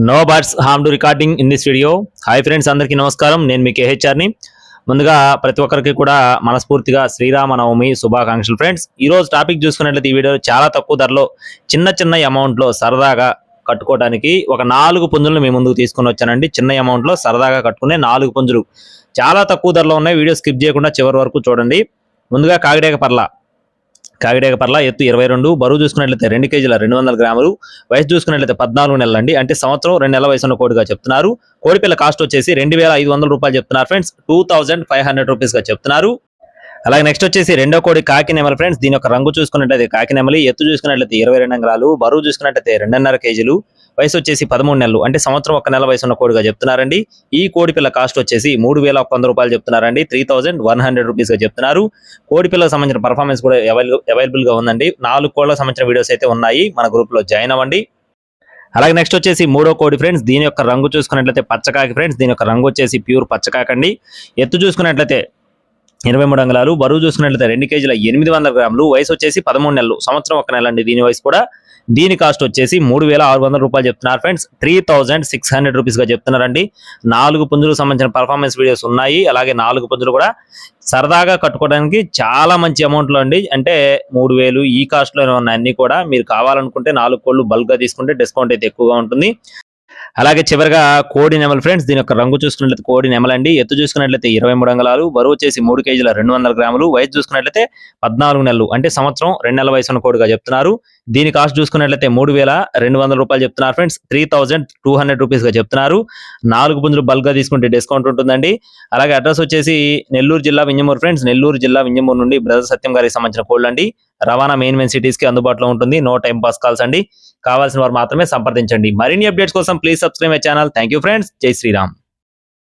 No birds harm to recording in this video. Hi friends, అందరికీ నమస్కారం. నేను మీ కేహెచ్ఆర్ని. ముందుగా ప్రతి ఒక్కరికి కూడా మనస్ఫూర్తిగా శ్రీరామనవమి శుభాకాంక్షలు ఫ్రెండ్స్. ఈరోజు టాపిక్ చూసుకున్నట్లయితే ఈ వీడియోలో చాలా తక్కువ ధరలో చిన్న చిన్న అమౌంట్లో సరదాగా కట్టుకోవడానికి ఒక 4 పుంజులను మీ ముందుకు తీసుకొని వచ్చానండి. చిన్న అమౌంట్లో సరదాగా కట్టుకునే 4 పుంజులు చాలా తక్కువ ధరలో ఉన్నాయి. వీడియో స్కిప్ చేయకుండా చివరి వరకు చూడండి. ముందుగా కాకిడేక పర్ల ఎత్తు 22, బరువు చూసుకున్నట్లయితే 2 కేజీల 200 గ్రాములు, వయసు చూసుకున్నట్లయితే 14 నెలలు అండి. అంటే సంవత్సరం 2 నెలల వయసు ఉన్న కోడిగా చెప్తున్నారు. కోడిపిల్ల కాస్ట్ వచ్చేసి 2500 రూపాయలు చెప్తున్నారు ఫ్రెండ్స్. 2500 రూపీస్ గా చెప్తున్నారు. అలాగే నెక్స్ట్ వచ్చేసి రెండో కోడి కాకి నెమలి ఫ్రెండ్స్. దీని యొక్క రంగు చూసుకున్నట్లయితే కాకి నెమలి, ఎత్తు చూసుకున్నట్లయితే 22 అంగుళాలు, బరువు చూసుకున్నట్లయితే 2.5 కేజీలు, వయసు వచ్చేసి 13 నెలలు. అంటే సంవత్సరం 1 నెల వయసు ఉన్న కోడిగా చెప్తున్నారండి. ఈ కోడి పిల్ల కాస్ట్ వచ్చేసి 3100 రూపాయలు చెప్తున్నారండి. 3100 రూపీస్ గా చెప్తున్నారు. కోడి పిల్లలకు సంబంధించిన పర్ఫార్మెన్స్ కూడా అవైలబుల్ గా ఉందండి. 4 కోళ్ళకు సంబంధించిన వీడియోస్ అయితే ఉన్నాయి. మన గ్రూప్ లో జాయిన్ అవ్వండి. అలాగే నెక్స్ట్ వచ్చేసి మూడో కోడి ఫ్రెండ్స్. దీని యొక్క రంగు చూసుకున్నట్లయితే పచ్చకాకి ఫ్రెండ్స్. దీని యొక్క రంగు వచ్చేసి ప్యూర్ పచ్చకాకండి. ఎత్తు చూసుకున్నట్లయితే 23 అంగుళాలు, బరువు చూసుకున్నట్లయితే 2 కేజీల 800 గ్రాములు, వయసు వచ్చేసి 13 నెలలు, సంవత్సరం 1 నెల అండి దీని వయసు కూడా. దీని కాస్ట్ వచ్చేసి 3600 రూపాయలు చెప్తున్నారు ఫ్రెండ్స్. 3600 రూపీస్ గా చెప్తున్నారండి. 4 పుంజులకు సంబంధించిన పర్ఫార్మెన్స్ వీడియోస్ ఉన్నాయి. అలాగే 4 పుంజులు కూడా సరదాగా కట్టుకోవడానికి చాలా మంచి అమౌంట్ లో అండి. అంటే 3000 ఈ కాస్ట్ లోనే ఉన్నాయి అన్ని కూడా. మీరు కావాలనుకుంటే 4 కోళ్ళు బల్క్ గా తీసుకుంటే డిస్కౌంట్ అయితే ఎక్కువగా ఉంటుంది. అలాగే చివరిగా కోడి నెమలి ఫ్రెండ్స్. దీని యొక్క రంగు చూసుకున్నట్లయితే కోడి నెమలండి. ఎత్తు చూసుకున్నట్లయితే 23 అంగుళాలు, బరువు వచ్చేసి 3 కేజీల 200 గ్రాములు, వయసు చూసుకున్నట్లయితే 14 నెలలు. అంటే సంవత్సరం 2 నెలల వయసు ఉన్న కోడిగా చెప్తున్నారు. దీని కాస్ట్ చూసుకున్నట్లయితే 3200 రూపాయలు చెప్తున్నారు ఫ్రెండ్స్. 3200 రూపీస్ గా చెప్తున్నారు. 4 పుంజులు బల్క్ గా తీసుకుంటే డిస్కౌంట్ ఉంటుందండి. అలాగే అడ్రస్ వచ్చేసి నెల్లూరు జిల్లా వింజమూరు ఫ్రెండ్స్. నెల్లూరు జిల్లా వింజమూరు నుండి బ్రదర్ సత్యం గారికి సంబంధించిన కోళ్ళు అండి. రవాణా మెయిన్ సిటీస్ కి అందుబాటులో ఉంటుంది. నో టైం పాస్ కాల్స్ అండి. కావాల్సిన వారు మాత్రమే సంప్రదించండి. మరిన్ని అప్డేట్స్ కోసం please subscribe my channel. Thank you friends. జై శ్రీరామ్.